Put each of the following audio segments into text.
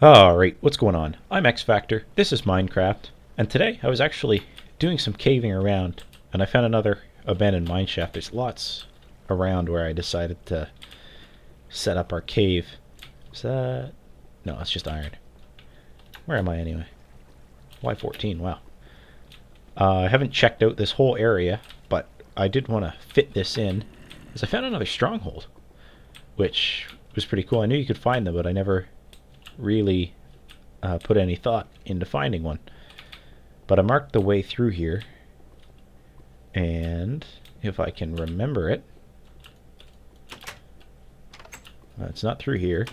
Alright, what's going on? I'm X-Factor, this is Minecraft, and today I was actually doing some caving around, and I found another abandoned mine shaft. There's lots around where I decided to set up our cave. Is that... no, it's just iron. Where am I anyway? Y14, wow. I haven't checked out this whole area, but I did want to fit this in, because I found another stronghold, which was pretty cool. I knew you could find them, but I never really put any thought into finding one. But I marked the way through here, and if I can remember it, it's not through here.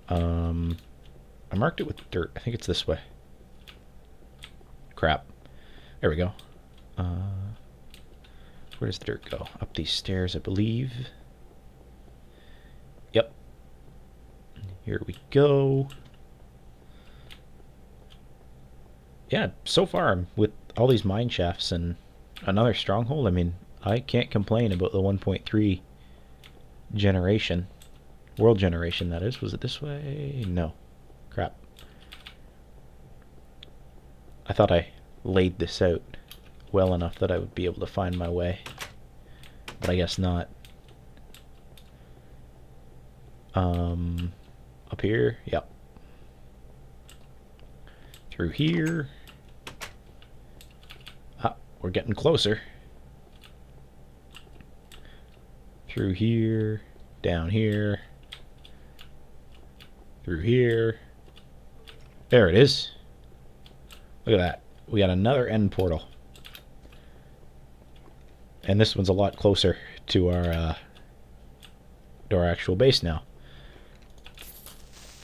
I marked it with dirt. I think it's this way. Crap. There we go. Where does the dirt go? Up these stairs, I believe. Yep. Here we go. Yeah, so far with all these mine shafts and another stronghold, I mean, I can't complain about the 1.3 generation. World generation, that is. Was it this way? No. Crap. I thought I laid this out well enough that I would be able to find my way. But I guess not. Up here, yep. Through here. Ah, we're getting closer. Through here, down here, through here. There it is. Look at that. We got another end portal. And this one's a lot closer to our actual base now.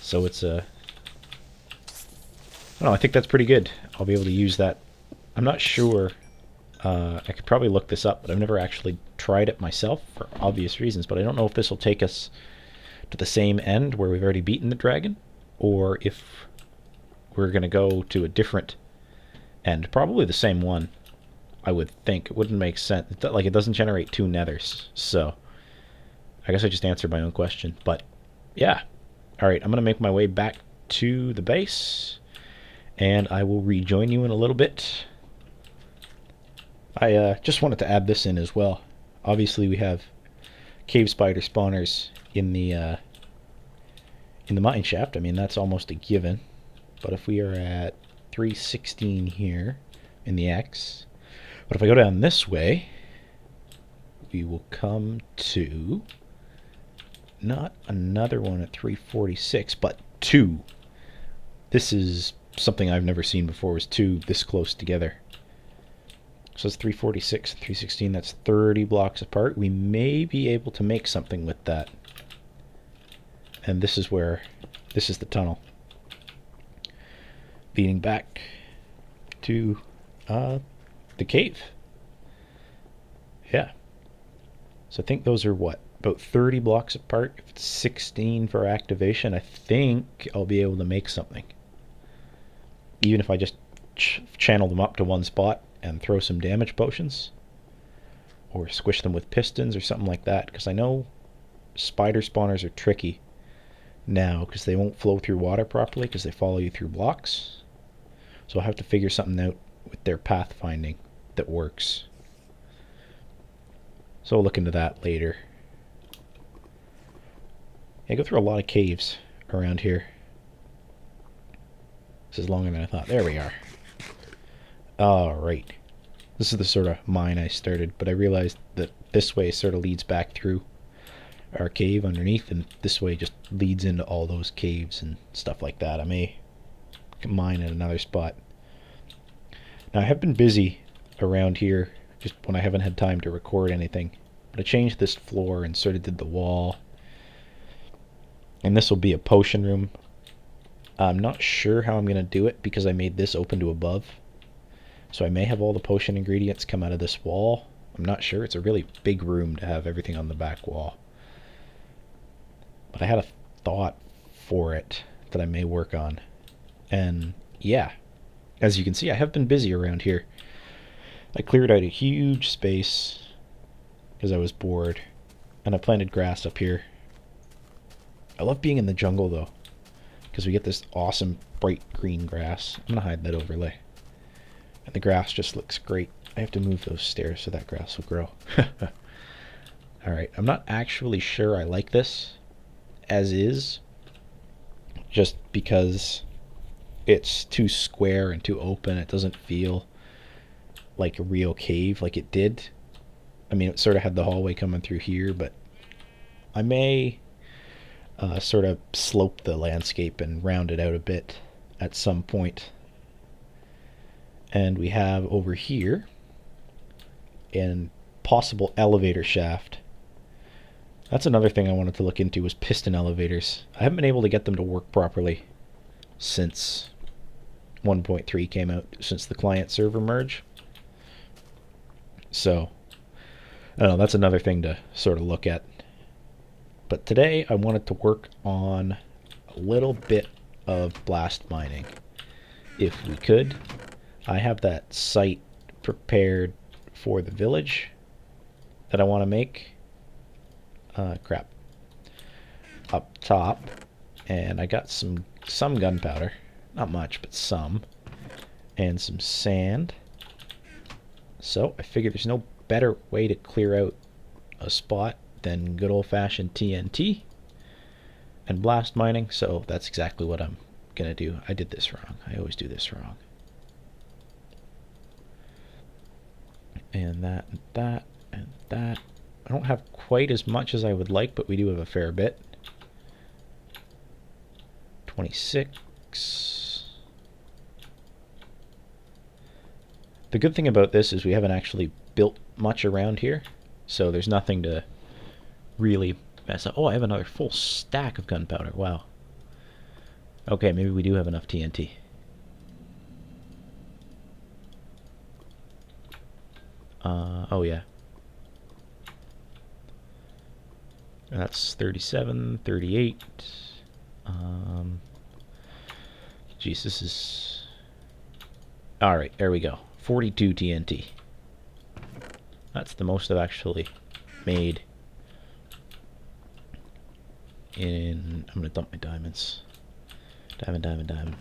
So it's a... I think that's pretty good. I'll be able to use that. I'm not sure. I could probably look this up, but I've never actually tried it myself for obvious reasons. But I don't know if this will take us to the same end where we've already beaten the dragon, or if we're going to go to a different end. Probably the same one, I would think. It wouldn't make sense. Like, it doesn't generate two nethers. So I guess I just answered my own question. But yeah. Alright, I'm going to make my way back to the base, and I will rejoin you in a little bit. I just wanted to add this in as well. Obviously we have cave spider spawners in the mine shaft. I mean, that's almost a given. But if we are at 316 here in the X, but if I go down this way, we will come to not another one at 346, but two. This is something I've never seen before, was two this close together. So it's 346 and 316, that's 30 blocks apart. We may be able to make something with that. And this is where, this is the tunnel leading back to the cave. Yeah. So I think those are what? About 30 blocks apart. If it's 16 for activation, I think I'll be able to make something. Even if I just channel them up to one spot and throw some damage potions, or squish them with pistons or something like that, because I know spider spawners are tricky now because they won't flow through water properly because they follow you through blocks. So I'll have to figure something out with their pathfinding that works. So we'll look into that later. I go through a lot of caves around here. This is longer than I thought. There we are. Alright. This is the sort of mine I started, but I realized that this way sort of leads back through our cave underneath, and this way just leads into all those caves and stuff like that. I may mine at another spot. Now I have been busy around here just when I haven't had time to record anything. But I changed this floor and sort of did the wall. And this will be a potion room. I'm not sure how I'm going to do it because I made this open to above. So I may have all the potion ingredients come out of this wall. I'm not sure. It's a really big room to have everything on the back wall. But I had a thought for it that I may work on. And yeah, as you can see, I have been busy around here. I cleared out a huge space because I was bored, and I planted grass up here. I love being in the jungle though. because we get this awesome bright green grass. I'm going to hide that overlay. And the grass just looks great. I have to move those stairs so that grass will grow. Alright, I'm not actually sure I like this as is, just because it's too square and too open. It doesn't feel like a real cave like it did. I mean, it sort of had the hallway coming through here, but I may sort of slope the landscape and round it out a bit at some point. And we have over here a possible elevator shaft. That's another thing I wanted to look into, was piston elevators. I haven't been able to get them to work properly since 1.3 came out, since the client server merge. So, I don't know, that's another thing to sort of look at. But today I wanted to work on a little bit of blast mining, if we could. I have that site prepared for the village that I want to make. Crap. Up top, and I got some gunpowder, not much, but some, and some sand. So I figured there's no better way to clear out a spot than good old-fashioned TNT and blast mining. So that's exactly what I'm gonna do. I did this wrong. I always do this wrong. And that, and that, and that. I don't have quite as much as I would like, but we do have a fair bit. 26. The good thing about this is we haven't actually built much around here, so there's nothing to really mess up. Oh, I have another full stack of gunpowder. Wow. Okay, maybe we do have enough TNT. Oh yeah. That's 37, 38. Geez, this is... Alright, there we go. 42 TNT. That's the most I've actually made in... I'm gonna dump my diamonds. Diamond, diamond, diamond.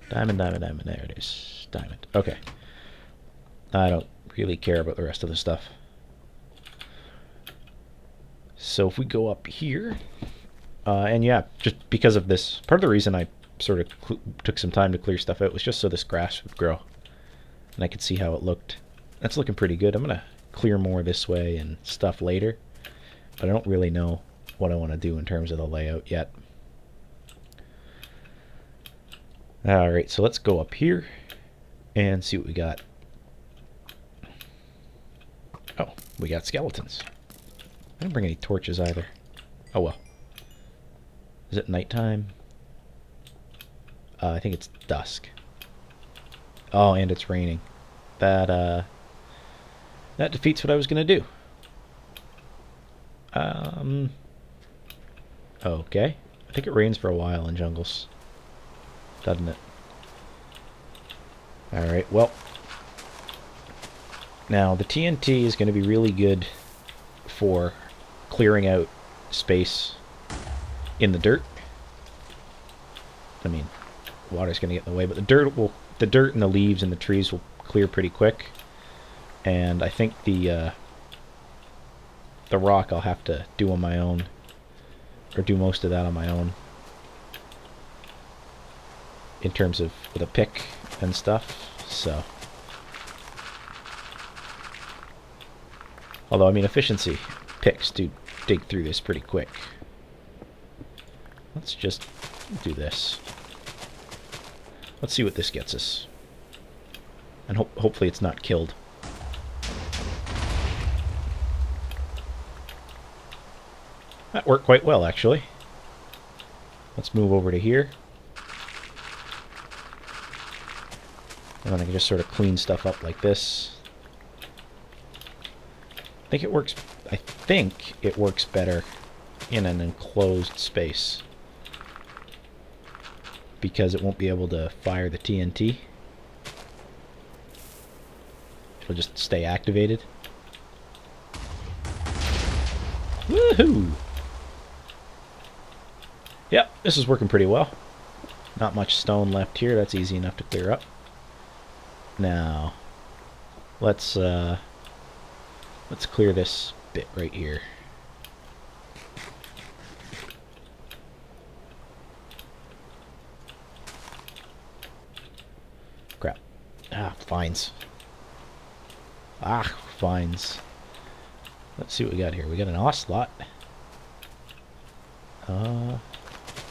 Diamond, diamond, diamond. There it is. Diamond. Okay. I don't really care about the rest of the stuff. So if we go up here, and yeah, just because of this, part of the reason I sort of took some time to clear stuff out was just so this grass would grow. And I could see how it looked. That's looking pretty good. I'm going to clear more this way and stuff later, but I don't really know what I want to do in terms of the layout yet. Alright, so let's go up here and see what we got. Oh, we got skeletons. I didn't bring any torches either. Oh well. Is it nighttime? I think it's dusk. Oh, and it's raining. That defeats what I was gonna do. Okay. I think it rains for a while in jungles, doesn't it? Alright, well. Now, the TNT is gonna be really good for clearing out space in the dirt. I mean, water's gonna get in the way, but the dirt and the leaves and the trees will clear pretty quick. And I think the rock I'll have to do on my own, or do most of that on my own, in terms of with a pick and stuff. So, although I mean, efficiency picks do dig through this pretty quick. Let's just do this. Let's see what this gets us. And hopefully it's not killed. That worked quite well, actually. Let's move over to here. And then I can just sort of clean stuff up like this. I think it works better in an enclosed space, because it won't be able to fire the TNT. It'll just stay activated. Woohoo! Yep, this is working pretty well. Not much stone left here. That's easy enough to clear up. Now, let's clear this bit right here. Crap. Ah, fines. Ah, fines. Let's see what we got here. We got an ocelot.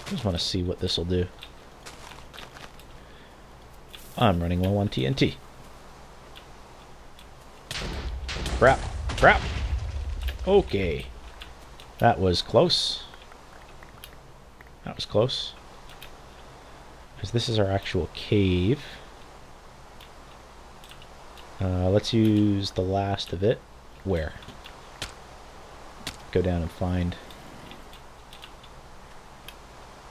Just want to see what this will do. I'm running low on TNT. Crap. Crap. Okay. That was close. That was close. Because this is our actual cave. Let's use the last of it. Where? Go down and find...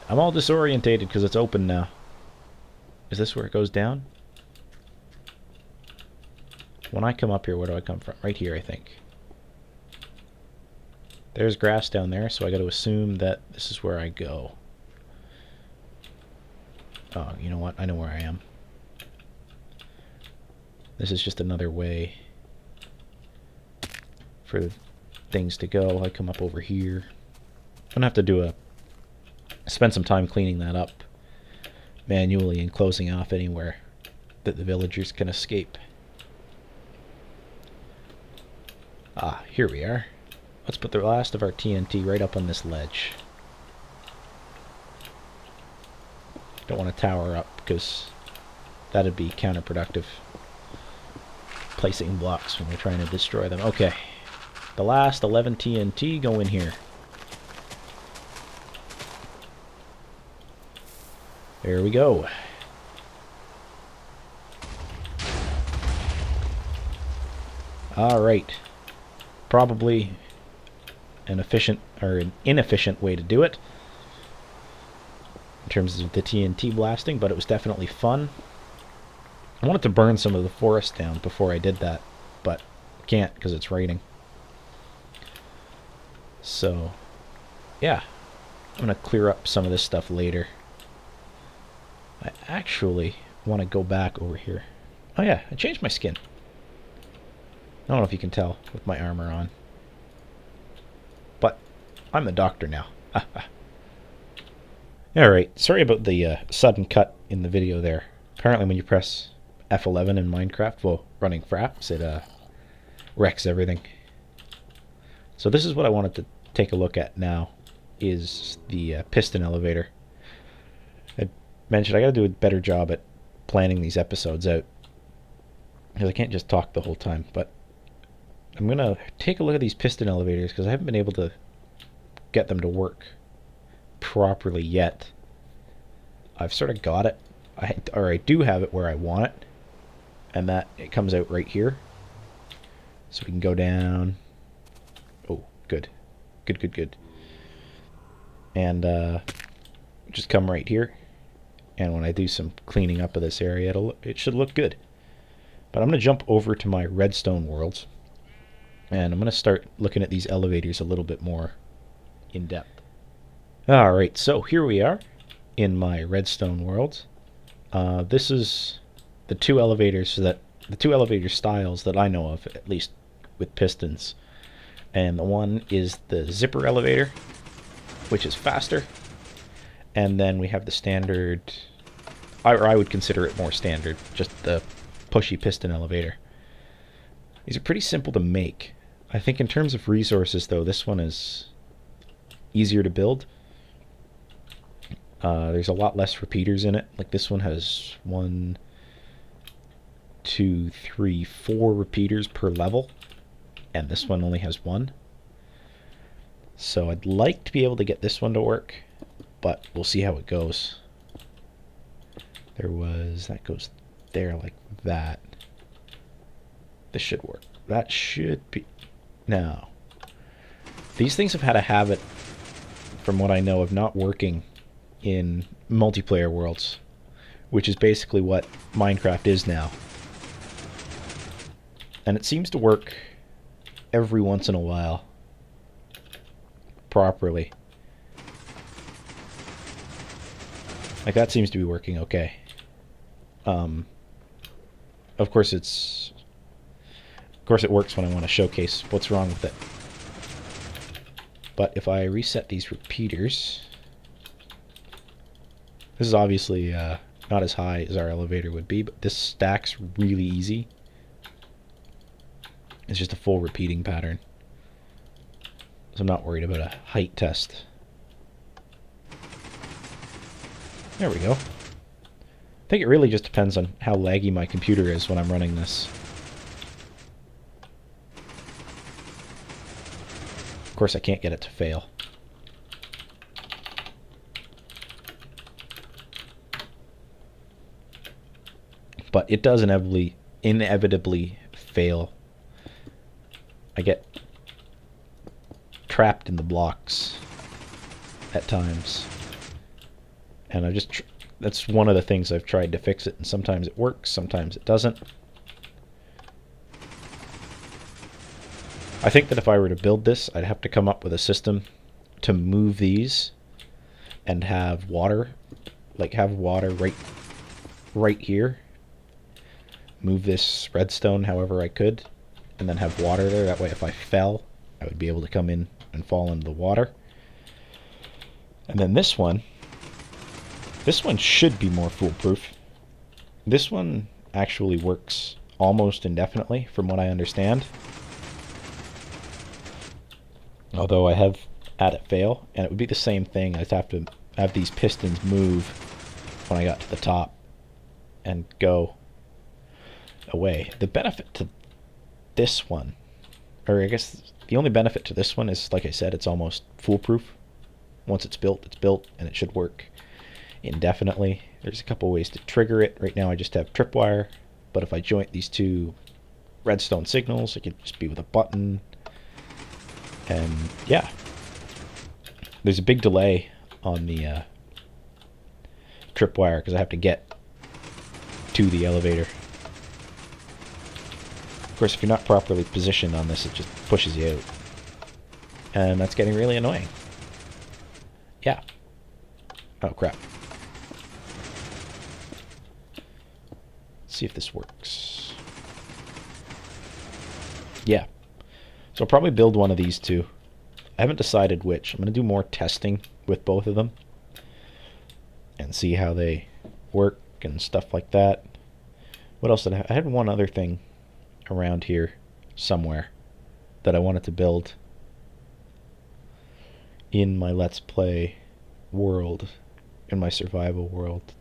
I'm all disorientated because it's open now. Is this where it goes down? When I come up here, where do I come from? Right here, I think. There's grass down there, so I got to assume that this is where I go. Oh, you know what? I know where I am. This is just another way for things to go. I come up over here. I'm gonna have to spend some time cleaning that up manually and closing off anywhere that the villagers can escape. Ah, here we are. Let's put the last of our TNT right up on this ledge. Don't want to tower up because that'd be counterproductive. Placing blocks when we're trying to destroy them. Okay. The last 11 TNT go in here. There we go. Alright. Probably an efficient or an inefficient way to do it in terms of the TNT blasting, but it was definitely fun. I wanted to burn some of the forest down before I did that, but can't because it's raining. So, yeah. I'm going to clear up some of this stuff later. I actually want to go back over here. Oh yeah, I changed my skin. I don't know if you can tell with my armor on. But I'm the doctor now. Alright, sorry about the sudden cut in the video there. Apparently when you press F11 in Minecraft, well, running fraps, it wrecks everything. So this is what I wanted to take a look at now, is the piston elevator. I mentioned I gotta do a better job at planning these episodes out, because I can't just talk the whole time, but I'm gonna take a look at these piston elevators because I haven't been able to get them to work properly yet. I've sort of got it, I do have it where I want it, and that it comes out right here, so we can go down. Oh, good, good. And just come right here, and when I do some cleaning up of this area, it should look good. But I'm gonna jump over to my redstone worlds, and I'm going to start looking at these elevators a little bit more in depth. Alright, so here we are in my redstone world. This is the two elevator styles that I know of, at least with pistons. And the one is the zipper elevator, which is faster. And then we have the standard, or I would consider it more standard, just the pushy piston elevator. These are pretty simple to make. I think in terms of resources, though, this one is easier to build. There's a lot less repeaters in it. Like this one has 1, 2, 3, 4 repeaters per level, and this one only has 1. So I'd like to be able to get this one to work, but we'll see how it goes. That goes there like that. This should work. That should be... Now, these things have had a habit, from what I know, of not working in multiplayer worlds, which is basically what Minecraft is now. And it seems to work every once in a while properly. Like, that seems to be working okay. Of course it works when I want to showcase what's wrong with it. But if I reset these repeaters, this is obviously not as high as our elevator would be, but this stacks really easy. It's just a full repeating pattern. So I'm not worried about a height test. There we go. I think it really just depends on how laggy my computer is when I'm running this. Of course, I can't get it to fail. But it does inevitably fail. I get trapped in the blocks at times. And that's one of the things I've tried to fix it, and sometimes it works, sometimes it doesn't. I think that if I were to build this, I'd have to come up with a system to move these and have water, like have water right here. Move this redstone however I could, and then have water there. That way if I fell, I would be able to come in and fall into the water. And then this one should be more foolproof. This one actually works almost indefinitely from what I understand. Although I have had it fail, and it would be the same thing. I'd have to have these pistons move when I got to the top and go away. The benefit to this one, or I guess the only benefit to this one is, like I said, it's almost foolproof. Once it's built, and it should work indefinitely. There's a couple ways to trigger it. Right now I just have tripwire, but if I joint these two redstone signals, it could just be with a button. And yeah, there's a big delay on the tripwire because I have to get to the elevator. Of course, if you're not properly positioned on this, it just pushes you out. And that's getting really annoying. Yeah. Oh, crap. Let's see if this works. Yeah. So I'll probably build one of these two. I haven't decided which. I'm going to do more testing with both of them and see how they work and stuff like that. What else did I have? I had one other thing around here somewhere that I wanted to build in my Let's Play world, in my survival world.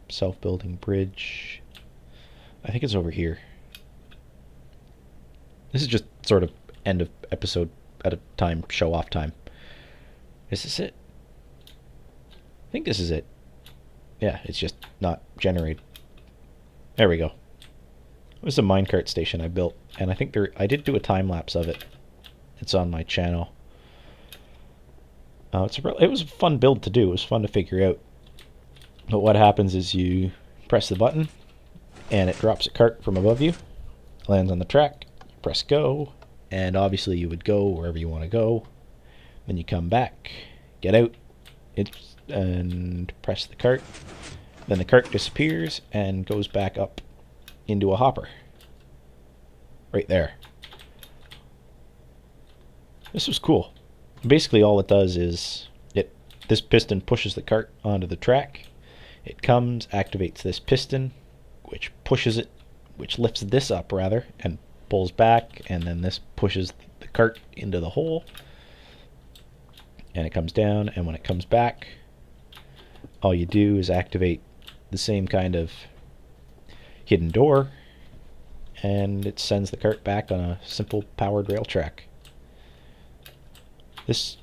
Self-building bridge. I think it's over here. This is just sort of end of episode at a time, show off time. Is this it? I think this is it. Yeah, it's just not generated. There we go. It was a minecart station I built, and I think I did do a time lapse of it. It's on my channel. It was a fun build to do. It was fun to figure out. But what happens is you press the button, and it drops a cart from above you, lands on the track, you press go, and obviously you would go wherever you want to go. Then you come back, get out, and press the cart. Then the cart disappears and goes back up into a hopper. Right there. This was cool. Basically all it does is this piston pushes the cart onto the track. It comes, activates this piston, which pushes it, which lifts this up rather, and pulls back, and then this pushes the cart into the hole. And it comes down, and when it comes back, all you do is activate the same kind of hidden door, and it sends the cart back on a simple powered rail track. This,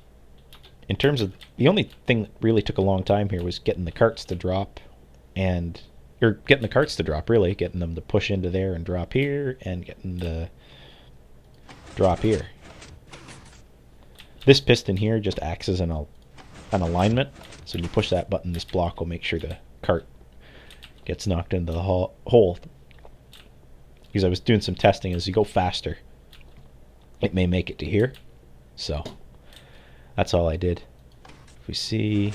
in terms of, the only thing that really took a long time here was getting the carts to drop, or getting the carts to drop, really, getting them to push into there and drop here, and getting the drop here. This piston here just acts as an alignment, so when you push that button, this block will make sure the cart gets knocked into the hole. Because I was doing some testing, as you go faster, it may make it to here. So that's all I did. If we see,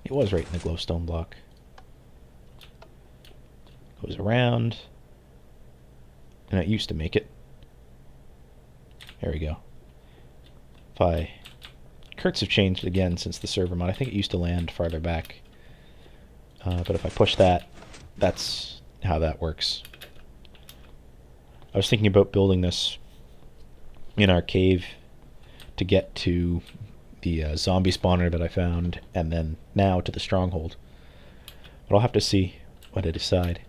it was right in the glowstone block. Goes around. And it used to make it. There we go. If I... Curts have changed again since the server mod. I think it used to land farther back. But if I push that, that's how that works. I was thinking about building this in our cave to get to the zombie spawner that I found, and then now to the stronghold. But I'll have to see what I decide.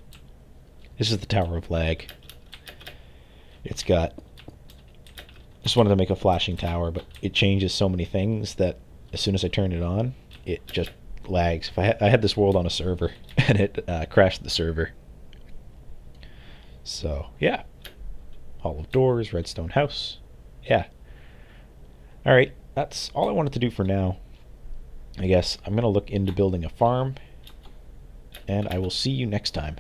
This is the Tower of Lag. It's got... Just wanted to make a flashing tower, but it changes so many things that as soon as I turn it on, it just lags. If I had this world on a server, and it crashed the server. So, yeah. Hall of Doors, redstone house. Yeah. Alright, that's all I wanted to do for now. I guess I'm going to look into building a farm, and I will see you next time.